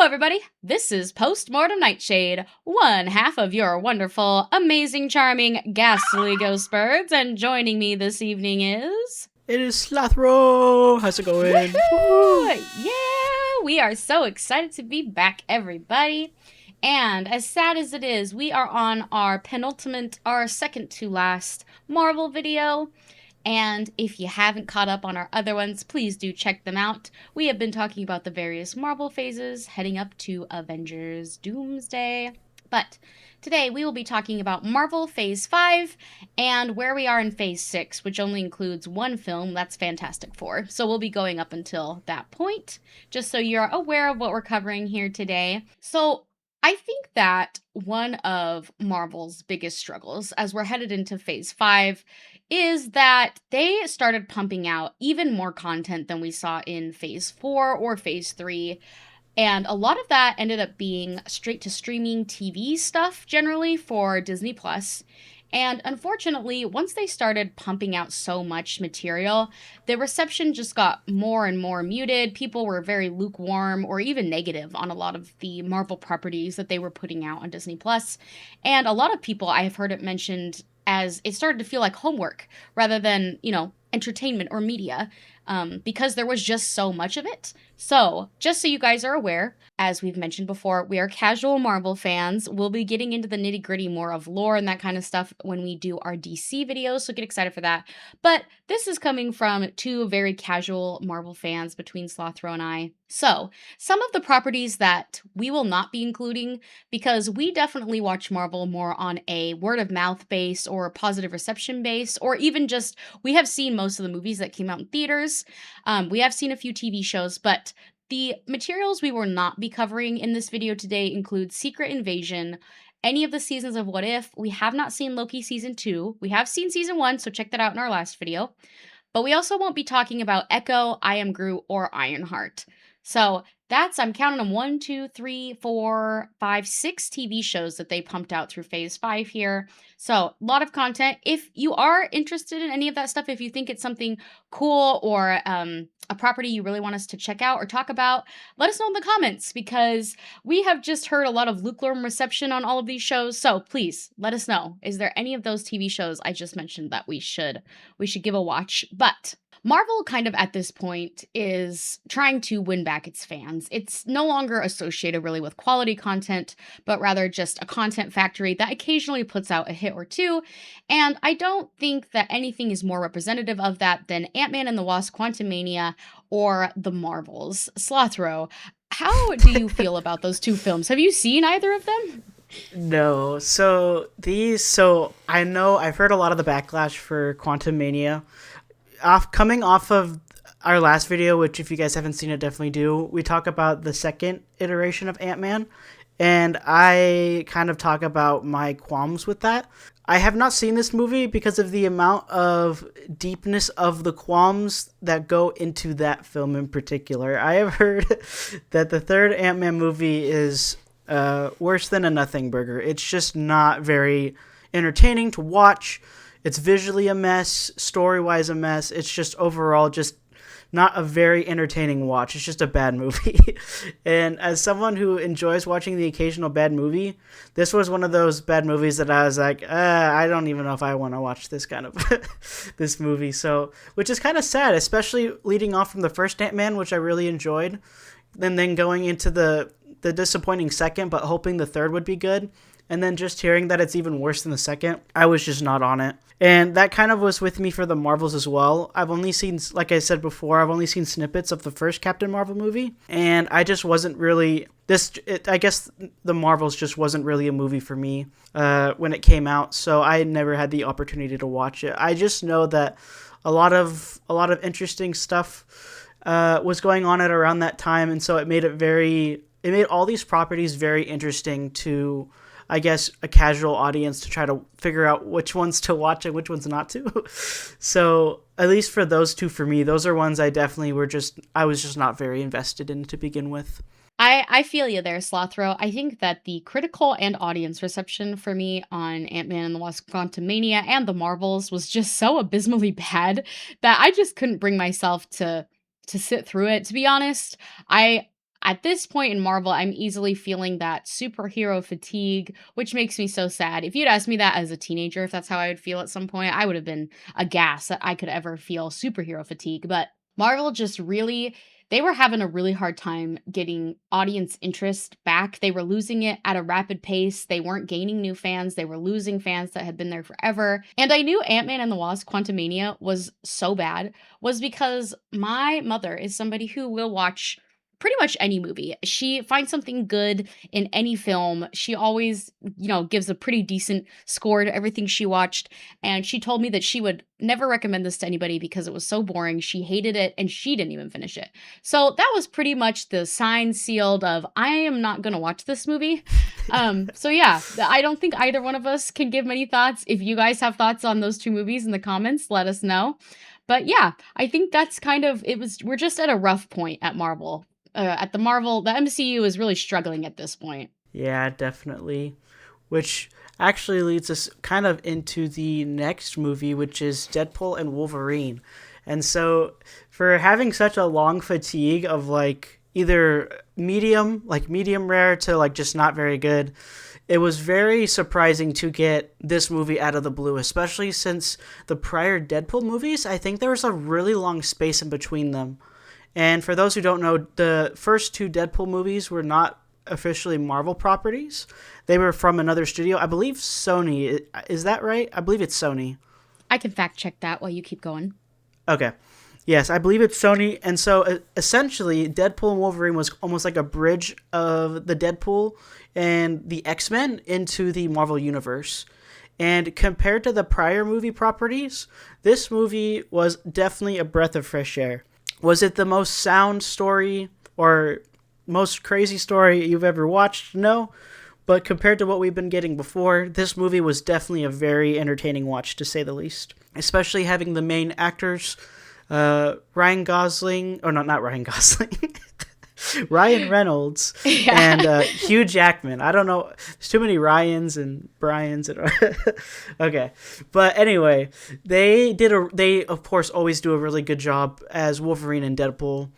everybody. This is Postmortem Nightshade, one half of your wonderful, amazing, charming, ghastly ghost birds, and joining me this evening is... It is Slothro! How's it going? Woohoo! Yeah! We are so excited to be back, everybody. And as sad as it is, we are on our penultimate, our second to last Marvel video. And if you haven't caught up on our other ones, please do check them out. We have been talking about the various Marvel phases heading up to Avengers Doomsday. But today we will be talking about Marvel Phase 5 and where we are in Phase 6, which only includes one film, that's Fantastic Four. So we'll be going up until that point, just so you're aware of what we're covering here today. So I think that one of Marvel's biggest struggles as we're headed into Phase 5 is that they started pumping out even more content than we saw in Phase 4 or Phase 3. And a lot of that ended up being straight to streaming TV stuff generally for Disney Plus. And unfortunately, once they started pumping out so much material, the reception just got more and more muted. People were very lukewarm or even negative on a lot of the Marvel properties that they were putting out on Disney Plus. And a lot of people, I have heard it mentioned as it started to feel like homework rather than, entertainment or media, because there was just so much of it. So, just so you guys are aware, as we've mentioned before, we are casual Marvel fans. We'll be getting into the nitty-gritty more of lore and that kind of stuff when we do our DC videos, so get excited for that. But this is coming from two very casual Marvel fans between Slothro and I. So, some of the properties that we will not be including, because we definitely watch Marvel more on a word-of-mouth base or positive reception base, or even just, we have seen most of the movies that came out in theaters. We have seen a few TV shows, but the materials we will not be covering in this video today include Secret Invasion, any of the seasons of What If. We have not seen Loki Season 2. We have seen Season 1, so check that out in our last video. But we also won't be talking about Echo, I Am Groot, or Ironheart. So I'm counting them 1, 2, 3, 4, 5, 6 TV shows that they pumped out through Phase 5 here. So a lot of content. If you are interested in any of that stuff, if you think it's something cool or a property you really want us to check out or talk about, let us know in the comments, because we have just heard a lot of lukewarm reception on all of these shows. So please let us know. Is there any of those TV shows I just mentioned that we should give a watch? But Marvel kind of at this point is trying to win back its fans. It's no longer associated really with quality content, but rather just a content factory that occasionally puts out a hit or two. And I don't think that anything is more representative of that than Ant-Man and the Wasp: Quantumania or The Marvels. Slothro, how do you feel about those two films? Have you seen either of them? No. I know I've heard a lot of the backlash for Quantumania. Coming off of our last video, which if you guys haven't seen it, definitely do. We talk about the second iteration of Ant-Man, and I kind of talk about my qualms with that. I have not seen this movie because of the amount of deepness of the qualms that go into that film in particular. I have heard that the third Ant-Man movie is worse than a nothing burger. It's just not very entertaining to watch. It's visually a mess, story-wise a mess. It's just overall just not a very entertaining watch. It's just a bad movie. And as someone who enjoys watching the occasional bad movie, this was one of those bad movies that I was like, I don't even know if I want to watch this kind of this movie. So, which is kind of sad, especially leading off from the first Ant-Man, which I really enjoyed, and then going into the disappointing second, but hoping the third would be good. And then just hearing that it's even worse than the second, I was just not on it. And that kind of was with me for the Marvels as well. I've only seen, like I said before, I've only seen snippets of the first Captain Marvel movie. And I just wasn't really, I guess the Marvels just wasn't really a movie for me when it came out. So I never had the opportunity to watch it. I just know that a lot of interesting stuff was going on at around that time. And so it made all these properties very interesting to, I guess, a casual audience to try to figure out which ones to watch and which ones not to. So at least for those two, for me, those are ones I was just not very invested in to begin with. I feel you there, Slothro. I think that the critical and audience reception for me on Ant-Man and the Wasp: Quantumania and the Marvels was just so abysmally bad that I just couldn't bring myself to sit through it. To be honest, I at this point in Marvel, I'm easily feeling that superhero fatigue, which makes me so sad. If you'd asked me that as a teenager, if that's how I would feel at some point, I would have been aghast that I could ever feel superhero fatigue. But Marvel just really, they were having a really hard time getting audience interest back. They were losing it at a rapid pace. They weren't gaining new fans. They were losing fans that had been there forever. And I knew Ant-Man and the Wasp: Quantumania was so bad was because my mother is somebody who will watch pretty much any movie. She finds something good in any film. She always, gives a pretty decent score to everything she watched. And she told me that she would never recommend this to anybody because it was so boring. She hated it and she didn't even finish it. So that was pretty much the sign sealed of I am not going to watch this movie. So yeah, I don't think either one of us can give many thoughts. If you guys have thoughts on those two movies in the comments, let us know. But yeah, I think that's kind of we're just at a rough point at Marvel. The MCU is really struggling at this point. Yeah, definitely. Which actually leads us kind of into the next movie, which is Deadpool and Wolverine. And so, for having such a long fatigue of like either medium rare to like just not very good, it was very surprising to get this movie out of the blue, especially since the prior Deadpool movies, I think there was a really long space in between them. And for those who don't know, the first two Deadpool movies were not officially Marvel properties. They were from another studio. I believe Sony. Is that right? I believe it's Sony. I can fact check that while you keep going. Okay. Yes, I believe it's Sony. And so essentially, Deadpool and Wolverine was almost like a bridge of the Deadpool and the X-Men into the Marvel Universe. And compared to the prior movie properties, this movie was definitely a breath of fresh air. Was it the most sound story or most crazy story you've ever watched? No. But compared to what we've been getting before, this movie was definitely a very entertaining watch, to say the least. Especially having the main actors, Ryan Gosling, or not Ryan Gosling, Ryan Reynolds, and Hugh Jackman. I don't know. There's too many Ryans and Bryans. Okay. But anyway, they of course always do a really good job as Wolverine and Deadpool.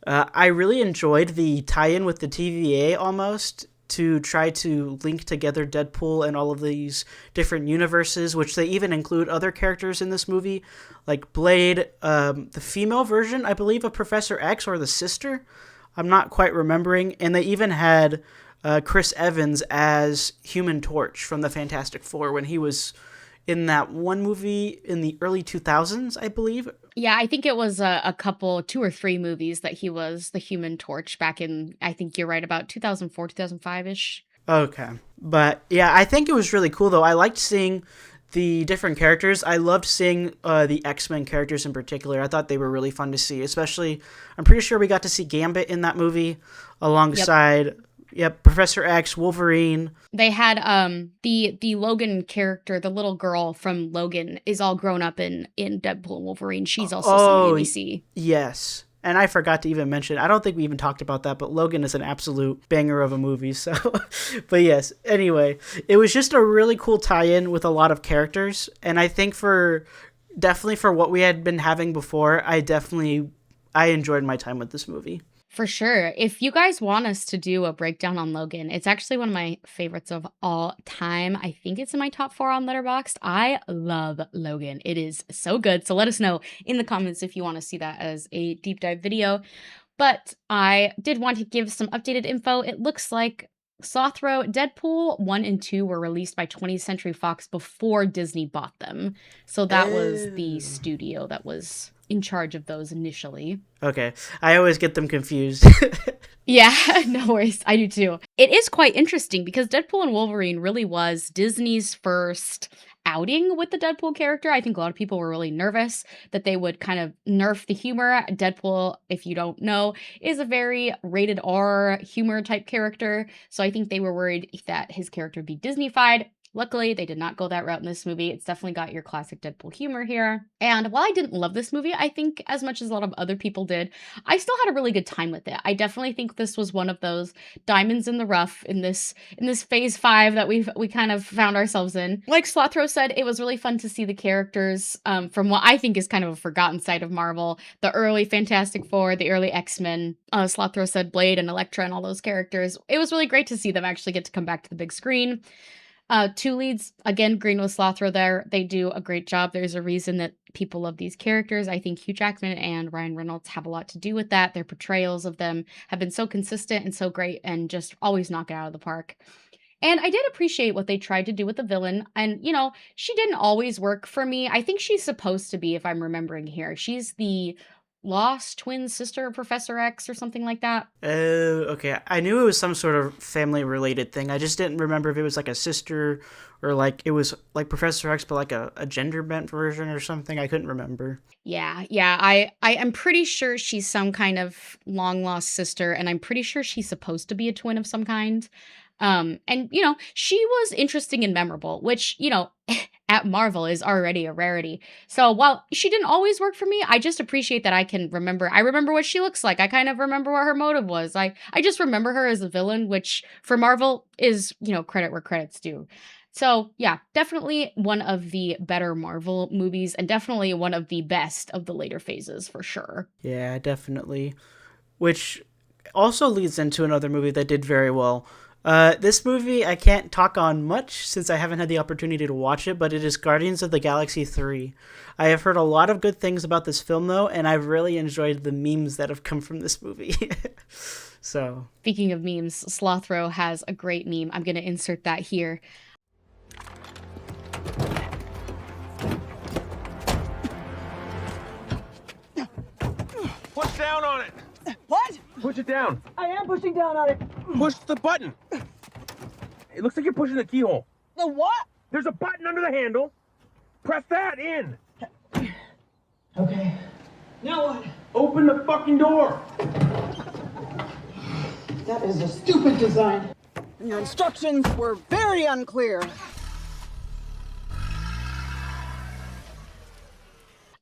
I really enjoyed the tie-in with the TVA almost to try to link together Deadpool and all of these different universes, which they even include other characters in this movie, like Blade, the female version, I believe, of Professor X, or the sister. I'm not quite remembering. And they even had Chris Evans as Human Torch from the Fantastic Four when he was in that one movie in the early 2000s, I believe. Yeah, I think it was a couple, 2 or 3 movies that he was the Human Torch back in, I think you're right, about 2004, 2005-ish. Okay. But yeah, I think it was really cool, though. I liked seeing the different characters. I loved seeing the X-Men characters in particular. I thought they were really fun to see, especially, I'm pretty sure we got to see Gambit in that movie alongside... Yep, Professor X, Wolverine. They had the Logan character, the little girl from Logan, is all grown up in Deadpool and Wolverine. She's also somebody we see. Yes. And I forgot to even mention, I don't think we even talked about that, but Logan is an absolute banger of a movie. So, but yes, anyway, it was just a really cool tie-in with a lot of characters. And I think definitely for what we had been having before, I enjoyed my time with this movie. For sure. If you guys want us to do a breakdown on Logan, it's actually one of my favorites of all time. I think it's in my top 4 on Letterboxd. I love Logan. It is so good. So let us know in the comments if you want to see that as a deep dive video. But I did want to give some updated info. It looks like Slothro, Deadpool 1 and 2 were released by 20th Century Fox before Disney bought them. So that was the studio that was in charge of those initially. Okay. I always get them confused. Yeah, no worries. I do too. It is quite interesting because Deadpool and Wolverine really was Disney's first outing with the Deadpool character. I think a lot of people were really nervous that they would kind of nerf the humor. Deadpool, if you don't know, is a very rated R humor type character. So I think they were worried that his character would be Disney-fied. Luckily, they did not go that route in this movie. It's definitely got your classic Deadpool humor here. And while I didn't love this movie, I think as much as a lot of other people did, I still had a really good time with it. I definitely think this was one of those diamonds in the rough in this phase 5 that we kind of found ourselves in. Like Slothro said, it was really fun to see the characters from what I think is kind of a forgotten side of Marvel, the early Fantastic Four, the early X-Men. Slothro said Blade and Elektra and all those characters. It was really great to see them actually get to come back to the big screen. 2 leads, again, Green with Slothro there. They do a great job. There's a reason that people love these characters. I think Hugh Jackman and Ryan Reynolds have a lot to do with that. Their portrayals of them have been so consistent and so great and just always knock it out of the park. And I did appreciate what they tried to do with the villain. And, she didn't always work for me. I think she's supposed to be, if I'm remembering here. She's the lost twin sister of Professor X or something like that. Oh, okay. I knew it was some sort of family related thing. I just didn't remember if it was like a sister or like it was like Professor X, but like a gender bent version or something. I couldn't remember. Yeah. I am pretty sure she's some kind of long lost sister, and I'm pretty sure she's supposed to be a twin of some kind. And she was interesting and memorable, which, at Marvel is already a rarity. So while she didn't always work for me, I just appreciate that I remember what she looks like. I kind of remember what her motive was. I just remember her as a villain, which for Marvel is, credit where credit's due. So yeah, definitely one of the better Marvel movies and definitely one of the best of the later phases for sure. Yeah, definitely. Which also leads into another movie that did very well. This movie I can't talk on much since I haven't had the opportunity to watch it, but it is Guardians of the Galaxy 3. I have heard a lot of good things about this film, though, and I've really enjoyed the memes that have come from this movie. So, Speaking of memes, Slothro has a great meme. I'm going to insert that here. Push down on it! What? Push it down. I am pushing down on it. Push the button. It looks like you're pushing the keyhole. The what? There's a button under the handle. Press that in. Okay. Now what? Open the fucking door. That is a stupid design. And your instructions were very unclear.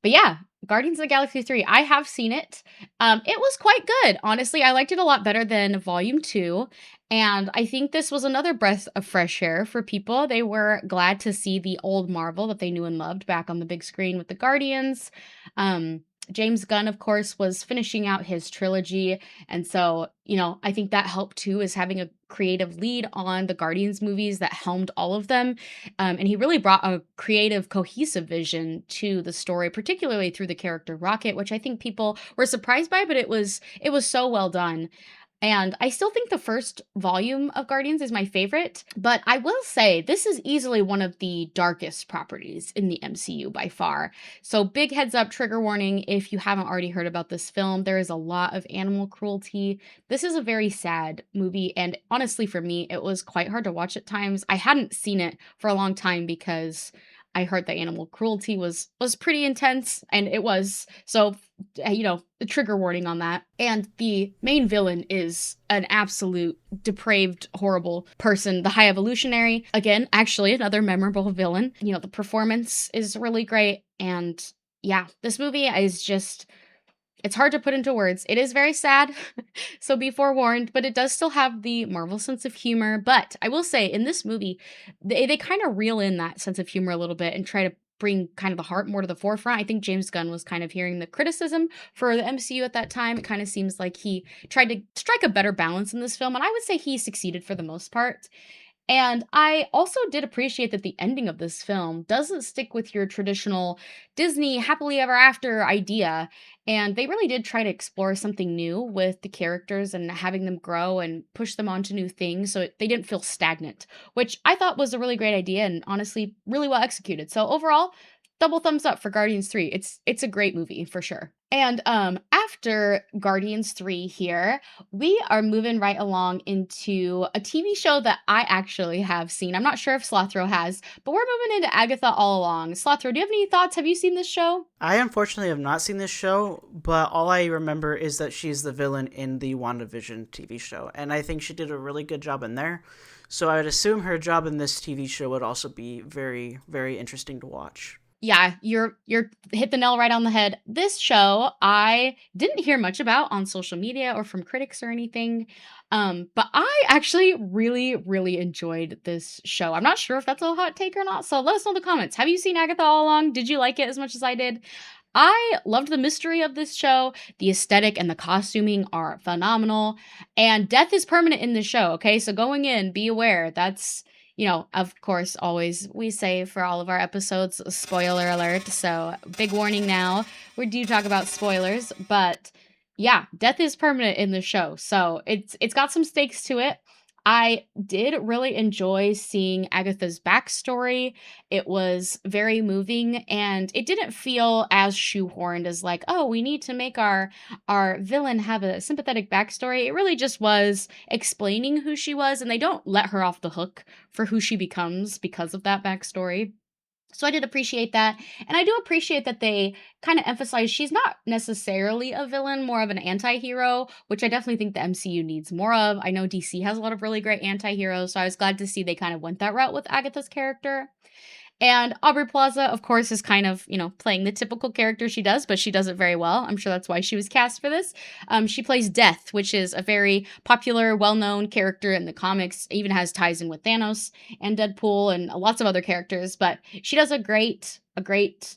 But yeah, Guardians of the Galaxy 3, I have seen it. It was quite good. Honestly, I liked it a lot better than Volume 2. And I think this was another breath of fresh air for people. They were glad to see the old Marvel that they knew and loved back on the big screen with the Guardians. James Gunn, of course, was finishing out his trilogy. And so, I think that helped too, is having a creative lead on the Guardians movies that helmed all of them. And he really brought a creative, cohesive vision to the story, particularly through the character Rocket, which I think people were surprised by, but it was so well done. And I still think the first volume of Guardians is my favorite, but I will say this is easily one of the darkest properties in the MCU by far. So big heads up, trigger warning, if you haven't already heard about this film, there is a lot of animal cruelty. This is a very sad movie, and honestly for me, it was quite hard to watch at times. I hadn't seen it for a long time because I heard the animal cruelty was pretty intense, and it was. So, the trigger warning on that. And the main villain is an absolute depraved, horrible person, the High Evolutionary. Again, actually another memorable villain. The performance is really great, and yeah, this movie is just, it's hard to put into words. It is very sad, so be forewarned, but it does still have the Marvel sense of humor. But I will say, in this movie, they kind of reel in that sense of humor a little bit and try to bring kind of the heart more to the forefront. I think James Gunn was kind of hearing the criticism for the MCU at that time. It kind of seems like he tried to strike a better balance in this film, and I would say he succeeded for the most part. And I also did appreciate that the ending of this film doesn't stick with your traditional Disney happily ever after idea. And they really did try to explore something new with the characters and having them grow and push them onto new things so they didn't feel stagnant, which I thought was a really great idea and honestly really well executed. So overall, double thumbs up for Guardians 3. It's a great movie for sure. And after Guardians 3 here, we are moving right along into a TV show that I actually have seen. I'm not sure if Slothro has, but we're moving into Agatha All Along. Slothro, do you have any thoughts? Have you seen this show? I unfortunately have not seen this show, but all I remember is that she's the villain in the WandaVision TV show, and I think she did a really good job in there. So I would assume her job in this TV show would also be very, very interesting to watch. Yeah, you're hit the nail right on the head. This show I didn't hear much about on social media or from critics or anything. But I actually really, really enjoyed this show. I'm not sure if that's a hot take or not, so let us know in the comments. Have you seen Agatha All Along? Did you like it as much as I did? I loved the mystery of this show. The aesthetic and the costuming are phenomenal. And death is permanent in the show, okay? So going in, be aware. That's, of course, always we say for all of our episodes, spoiler alert. So big warning now. We do talk about spoilers, but yeah, death is permanent in the show. So it's got some stakes to it. I did really enjoy seeing Agatha's backstory. It was very moving and it didn't feel as shoehorned as like, oh, we need to make our villain have a sympathetic backstory. It really just was explaining who she was, and they don't let her off the hook for who she becomes because of that backstory. So I did appreciate that. And I do appreciate that they kind of emphasize she's not necessarily a villain, more of an anti-hero, which I definitely think the MCU needs more of. I know DC has a lot of really great anti-heroes, so I was glad to see they kind of went that route with Agatha's character. And Aubrey Plaza, of course, is kind of, playing the typical character she does, but she does it very well. I'm sure that's why she was cast for this. She plays Death, which is a very popular, well-known character in the comics. It even has ties in with Thanos and Deadpool and lots of other characters. But she does a great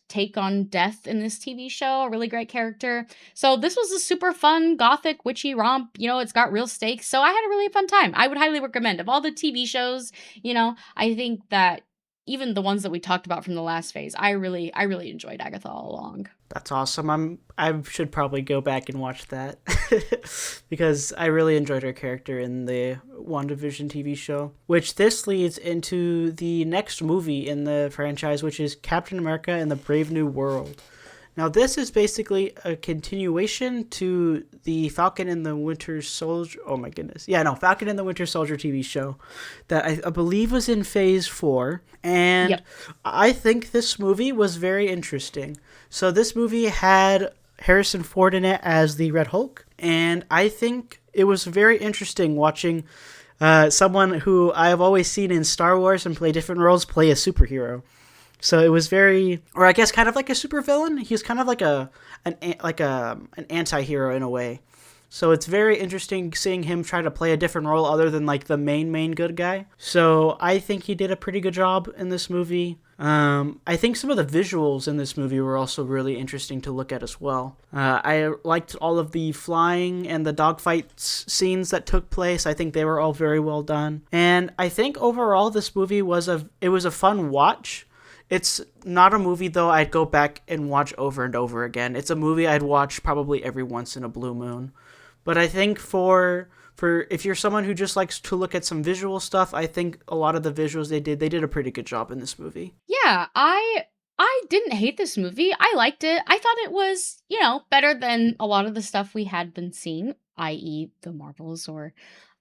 take on Death in this TV show, a really great character. So this was a super fun, gothic, witchy romp. It's got real stakes. So I had a really fun time. I would highly recommend. Of all the TV shows, I think that even the ones that we talked about from the last phase, I really enjoyed Agatha All Along. That's awesome. I should probably go back and watch that because I really enjoyed her character in the WandaVision TV show, which this leads into the next movie in the franchise, which is Captain America and the Brave New World. Now, this is basically a continuation to the Falcon and the Winter Soldier. Oh my goodness. Yeah, no, Falcon and the Winter Soldier TV show that I believe was in phase 4. And yep. I think this movie was very interesting. So this movie had Harrison Ford in it as the Red Hulk. And I think it was very interesting watching someone who I've always seen in Star Wars and play different roles play a superhero. So it was very, or I guess kind of like a supervillain. He's kind of like an anti-hero in a way. So it's very interesting seeing him try to play a different role other than like the main good guy. So I think he did a pretty good job in this movie. I think some of the visuals in this movie were also really interesting to look at as well. I liked all of the flying and the dogfight scenes that took place. I think they were all very well done. And I think overall this movie was a fun watch. It's not a movie, though, I'd go back and watch over and over again. It's a movie I'd watch probably every once in a blue moon. But I think for if you're someone who just likes to look at some visual stuff, I think a lot of the visuals they did a pretty good job in this movie. Yeah, I didn't hate this movie. I liked it. I thought it was, better than a lot of the stuff we had been seeing, i.e. the Marvels or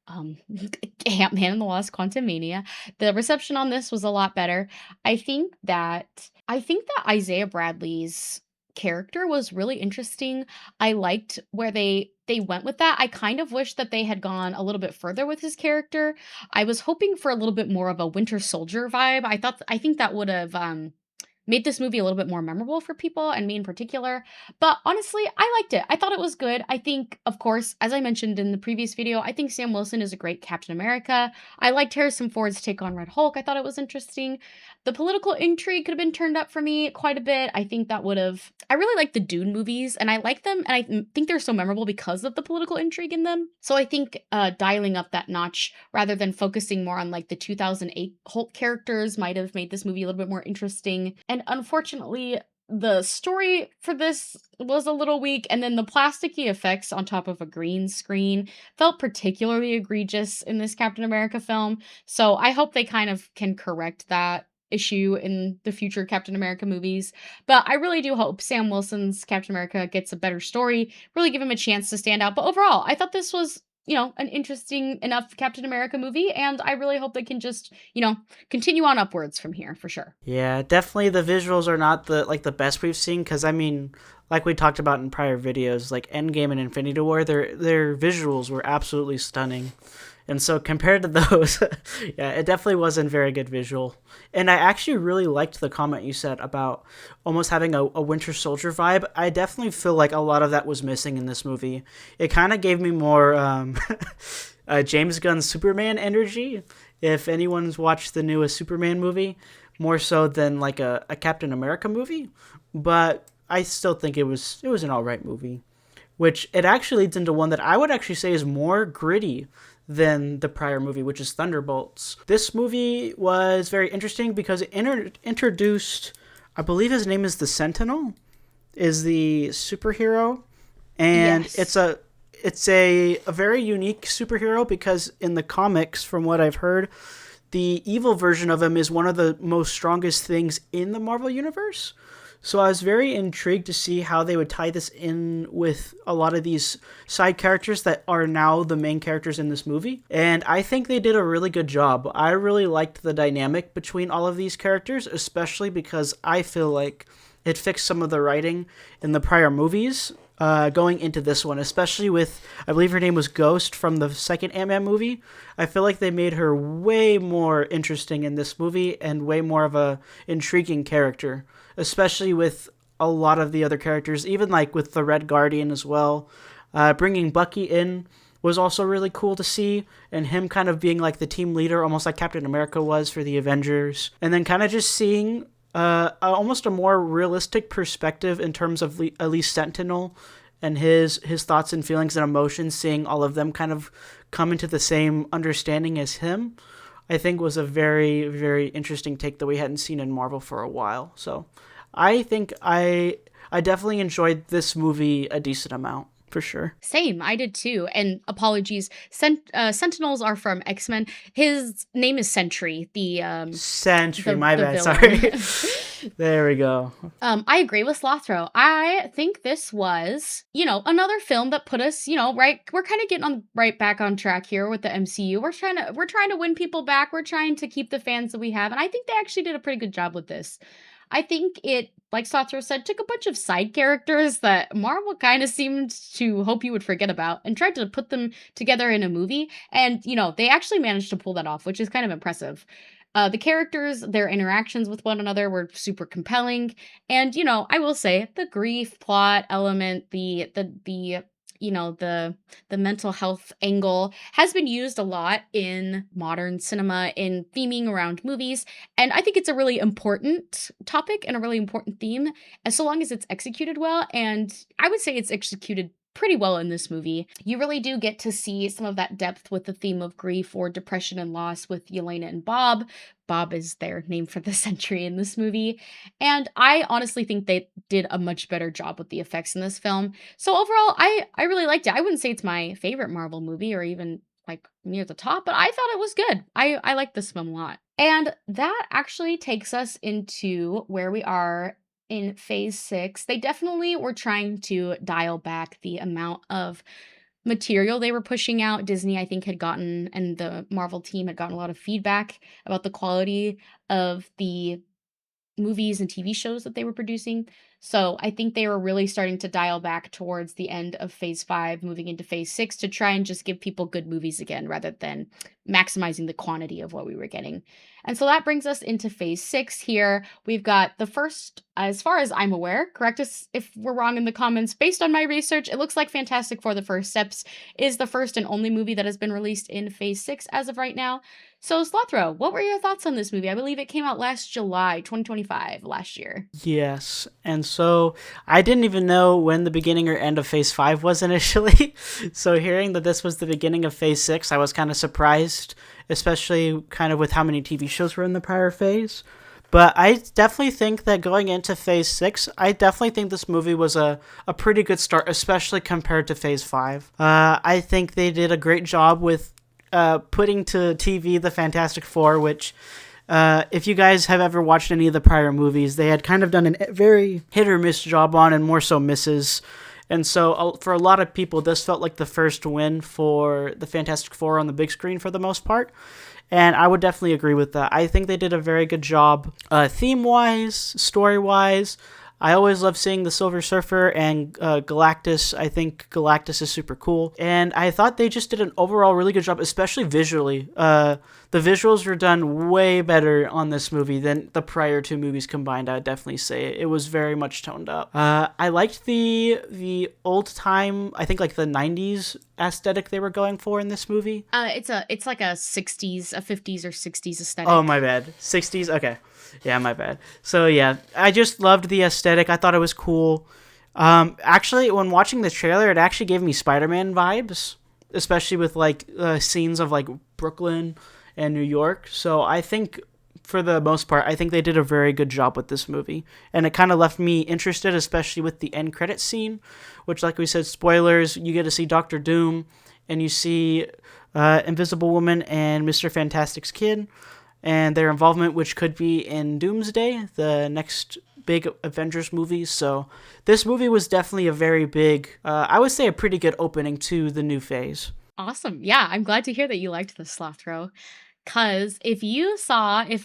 Ant-Man and the Lost Quantumania. The reception on this was a lot better. I think that Isaiah Bradley's character was really interesting. I liked where they went with that. I kind of wish that they had gone a little bit further with his character. I was hoping for a little bit more of a Winter Soldier vibe. I think that would have made this movie a little bit more memorable for people, and me in particular. But honestly, I liked it. I thought it was good. I think, of course, as I mentioned in the previous video, I think Sam Wilson is a great Captain America. I liked Harrison Ford's take on Red Hulk. I thought it was interesting. The political intrigue could have been turned up for me quite a bit. I think that would have... I really like the Dune movies, and I like them, and I think they're so memorable because of the political intrigue in them. So I think dialing up that notch, rather than focusing more on like the 2008 Hulk characters, might have made this movie a little bit more interesting. And unfortunately, the story for this was a little weak, and then the plasticky effects on top of a green screen felt particularly egregious in this Captain America film. So I hope they kind of can correct that issue in the future Captain America movies. But I really do hope Sam Wilson's Captain America gets a better story, really give him a chance to stand out. But overall, I thought this was, an interesting enough Captain America movie, and I really hope they can just, continue on upwards from here for sure. Yeah, definitely the visuals are not the best we've seen, because I mean, like we talked about in prior videos, like Endgame and Infinity War, their visuals were absolutely stunning. And so compared to those, yeah, it definitely wasn't very good visual. And I actually really liked the comment you said about almost having a Winter Soldier vibe. I definitely feel like a lot of that was missing in this movie. It kind of gave me more James Gunn's Superman energy, if anyone's watched the newest Superman movie, more so than like a Captain America movie. But I still think it was an alright movie. Which it actually leads into one that I would actually say is more gritty than the prior movie, which is Thunderbolts. This movie was very interesting because it introduced, I believe his name is the Sentinel, is the superhero, and Yes. it's a very unique superhero because in the comics, from what I've heard, the evil version of him is one of the most strongest things in the Marvel Universe. So I was very intrigued to see how they would tie this in with a lot of these side characters that are now the main characters in this movie. And I think they did a really good job. I really liked the dynamic between all of these characters, especially because I feel like it fixed some of the writing in the prior movies going into this one, especially with, I believe her name was Ghost from the second Ant-Man movie. I feel like they made her way more interesting in this movie and way more of a intriguing character, especially with a lot of the other characters, even like with the Red Guardian as well. Bringing Bucky in was also really cool to see, and him kind of being like the team leader, almost like Captain America was for the Avengers. And then kind of just seeing almost a more realistic perspective in terms of at least Sentinel and his thoughts and feelings and emotions, seeing all of them kind of come into the same understanding as him, I think was a very, very interesting take that we hadn't seen in Marvel for a while. So I think I definitely enjoyed this movie a decent amount. For sure. Same, I did too. And apologies, Sentinels are from X-Men. His name is Sentry, Sentry, my the bad, villain. sorry. There we go. I agree with Slothro. I think this was, another film that put us, right. We're kind of getting right back on track here with the MCU. We're trying to win people back. We're trying to keep the fans that we have, and I think they actually did a pretty good job with this. I think it, like Slothro said, took a bunch of side characters that Marvel kind of seemed to hope you would forget about and tried to put them together in a movie. And, they actually managed to pull that off, which is kind of impressive. The characters, their interactions with one another were super compelling. And, I will say the grief plot element, the mental health angle has been used a lot in modern cinema in theming around movies, and I think it's a really important topic and a really important theme, as so long as it's executed well, and I would say it's executed pretty well in this movie. You really do get to see some of that depth with the theme of grief or depression and loss with Yelena and Bob. Bob is their name for the Sentry in this movie. And I honestly think they did a much better job with the effects in this film. So overall, I really liked it. I wouldn't say it's my favorite Marvel movie or even like near the top, but I thought it was good. I liked this film a lot. And that actually takes us into where we are in phase 6. They definitely were trying to dial back the amount of material they were pushing out. Disney, I think, had gotten, and the Marvel team had gotten a lot of feedback about the quality of the movies and TV shows that they were producing. So I think they were really starting to dial back towards the end of phase 5, moving into phase 6 to try and just give people good movies again rather than maximizing the quantity of what we were getting. And so that brings us into phase 6 here. We've got the first, as far as I'm aware, correct us if we're wrong in the comments, based on my research, it looks like Fantastic Four: The First Steps is the first and only movie that has been released in phase 6 as of right now. So Slothro, what were your thoughts on this movie? I believe it came out last July, 2025, last year. Yes, and so I didn't even know when the beginning or end of phase 5 was initially. So hearing that this was the beginning of phase 6, I was kind of surprised, especially kind of with how many TV shows were in the prior phase. But I definitely think that going into phase 6, I definitely think this movie was a pretty good start, especially compared to phase 5. I think they did a great job with putting to TV the Fantastic Four, which If you guys have ever watched any of the prior movies, they had kind of done a very hit or miss job on, and more so misses. And so for a lot of people, this felt like the first win for the Fantastic Four on the big screen for the most part. And I would definitely agree with that. I think they did a very good job theme-wise, story-wise. I always love seeing the Silver Surfer and Galactus. I think Galactus is super cool. And I thought they just did an overall really good job, especially visually. The visuals were done way better on this movie than the prior two movies combined, I would definitely say. It was very much toned up. I liked the old-time, I think like the 90s aesthetic they were going for in this movie. It's like a 60s, a 50s or 60s aesthetic. Oh, my bad. 60s? Okay. Yeah, my bad. So, yeah, I just loved the aesthetic. I thought it was cool. Actually, when watching the trailer, it actually gave me Spider-Man vibes, especially with, like, scenes of, like, Brooklyn and New York. So I think, for the most part, I think they did a very good job with this movie. And it kind of left me interested, especially with the end credit scene, which, like we said, spoilers, you get to see Doctor Doom, and you see Invisible Woman and Mr. Fantastic's kid, and their involvement, which could be in Doomsday, the next big Avengers movie. So this movie was definitely a very big, I would say a pretty good opening to the new phase. Awesome. Yeah, I'm glad to hear that you liked this, Slothro. Because if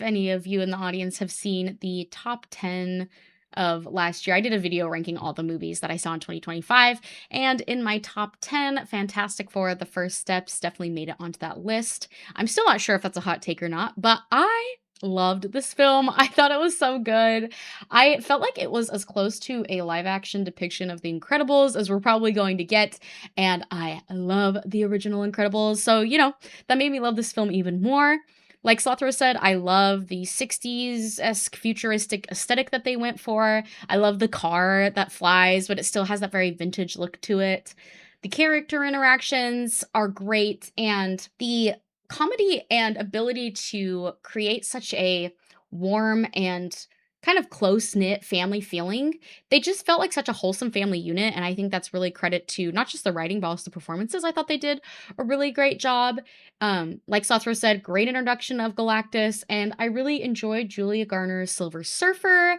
any of you in the audience have seen the top 10 of last year, I did a video ranking all the movies that I saw in 2025. And in my top 10, Fantastic Four, The First Steps definitely made it onto that list. I'm still not sure if that's a hot take or not, but I loved this film. I thought it was so good. I felt like it was as close to a live action depiction of The Incredibles as we're probably going to get. And I love the original Incredibles. So, that made me love this film even more. Like Slothro said, I love the 60s-esque futuristic aesthetic that they went for. I love the car that flies, but it still has that very vintage look to it. The character interactions are great, and the comedy and ability to create such a warm and kind of close-knit family feeling, they just felt like such a wholesome family unit, and I think that's really credit to not just the writing, but also the performances. I thought they did a really great job. Like Slothro said, great introduction of Galactus, and I really enjoyed Julia Garner's Silver Surfer.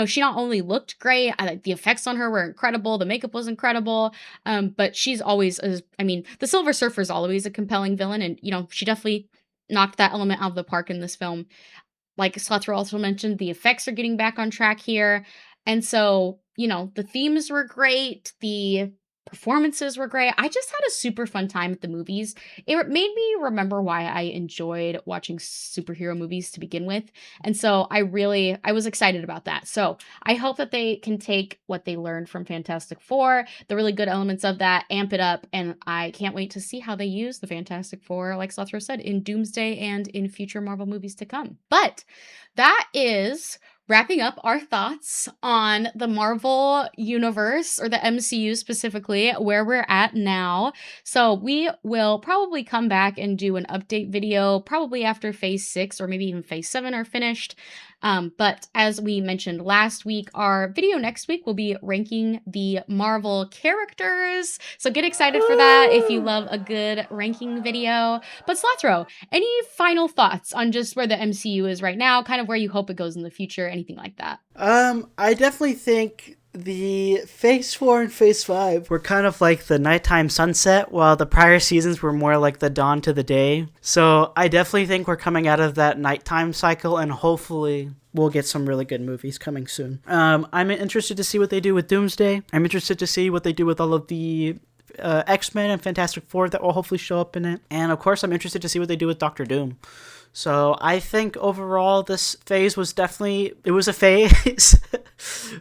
She not only looked great, the effects on her were incredible, the makeup was incredible, but she's always, the Silver Surfer is always a compelling villain, and, she definitely knocked that element out of the park in this film. Like Slothro also mentioned, the effects are getting back on track here. And so, the themes were great. The performances were great. I just had a super fun time at the movies. It made me remember why I enjoyed watching superhero movies to begin with. And so I was excited about that. So I hope that they can take what they learned from Fantastic Four, the really good elements of that, amp it up. And I can't wait to see how they use the Fantastic Four, like Slothro said, in Doomsday and in future Marvel movies to come. But that is wrapping up our thoughts on the Marvel Universe, or the MCU specifically, where we're at now. So we will probably come back and do an update video, probably after Phase 6 or maybe even Phase 7 are finished. But as we mentioned last week, our video next week will be ranking the Marvel characters. So get excited for that if you love a good ranking video. But Slothro, any final thoughts on just where the MCU is right now, kind of where you hope it goes in the future, anything like that? I definitely think the Phase 4 and Phase 5 were kind of like the nighttime sunset, while the prior seasons were more like the dawn to the day. So I definitely think we're coming out of that nighttime cycle, and hopefully we'll get some really good movies coming soon. I'm interested to see what they do with Doomsday. I'm interested to see what they do with all of the X-Men and Fantastic Four that will hopefully show up in it. And of course, I'm interested to see what they do with Doctor Doom. So I think overall this phase was it was a phase.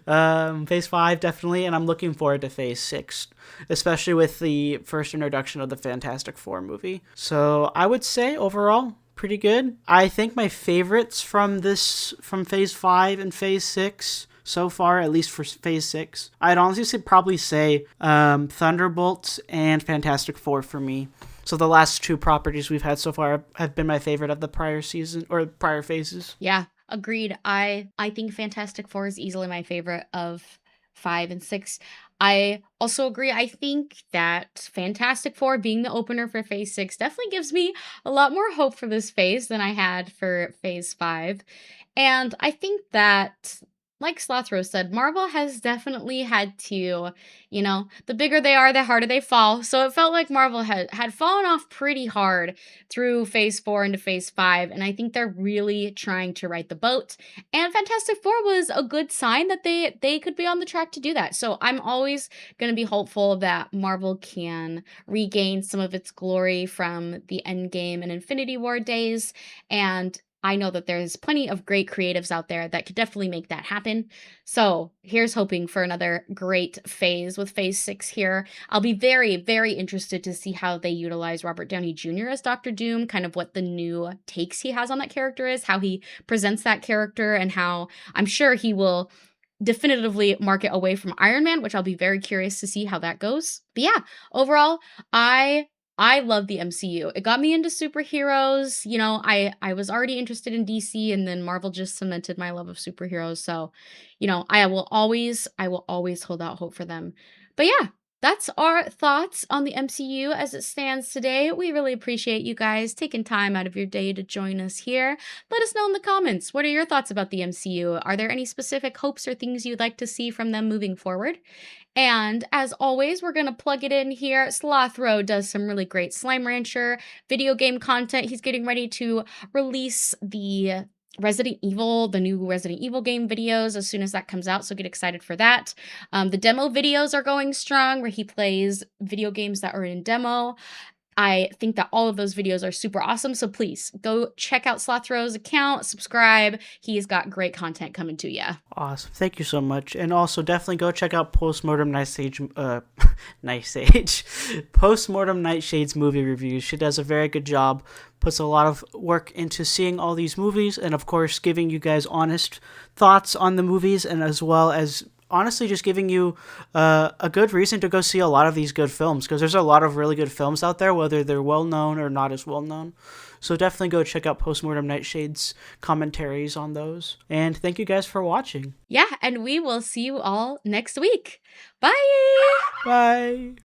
Phase 5 definitely, and I'm looking forward to Phase 6, especially with the first introduction of the Fantastic Four movie. So I would say overall pretty good. I think my favorites from Phase 5 and Phase 6 so far, at least for Phase 6, I'd honestly probably say Thunderbolts and Fantastic Four for me. So the last two properties we've had so far have been my favorite of the prior season or prior phases. Yeah, agreed. I think Fantastic Four is easily my favorite of 5 and 6. I also agree. I think that Fantastic Four being the opener for Phase 6 definitely gives me a lot more hope for this phase than I had for Phase 5. And I think that, like Slothro said, Marvel has definitely had to, the bigger they are, the harder they fall. So it felt like Marvel had fallen off pretty hard through Phase 4 into Phase 5. And I think they're really trying to right the boat. And Fantastic Four was a good sign that they could be on the track to do that. So I'm always going to be hopeful that Marvel can regain some of its glory from the Endgame and Infinity War days. And I know that there's plenty of great creatives out there that could definitely make that happen. So here's hoping for another great phase with Phase 6 here. I'll be very, very interested to see how they utilize Robert Downey Jr. as Doctor Doom, kind of what the new takes he has on that character is, how he presents that character, and how I'm sure he will definitively market away from Iron Man, which I'll be very curious to see how that goes. But yeah, overall, I love the MCU. It got me into superheroes. I was already interested in DC, and then Marvel just cemented my love of superheroes. So, I will always hold out hope for them. But yeah, that's our thoughts on the MCU as it stands today. We really appreciate you guys taking time out of your day to join us here. Let us know in the comments. What are your thoughts about the MCU? Are there any specific hopes or things you'd like to see from them moving forward? And as always, we're going to plug it in here. Slothro does some really great Slime Rancher video game content. He's getting ready to release the new Resident Evil game videos as soon as that comes out, so get excited for that. The demo videos are going strong, where he plays video games that are in demo. I think that all of those videos are super awesome, so please go check out Slothro's account, subscribe. He's got great content coming to you. Awesome. Thank you so much. And also definitely go check out Postmortem Postmortem Nightshade's movie reviews. She does a very good job, puts a lot of work into seeing all these movies, and of course giving you guys honest thoughts on the movies, and as well as honestly just giving you a good reason to go see a lot of these good films, because there's a lot of really good films out there, whether they're well known or not as well known. So definitely go check out Postmortem Nightshade's commentaries on those. And thank you guys for watching. Yeah, and we will see you all next week. Bye! Bye!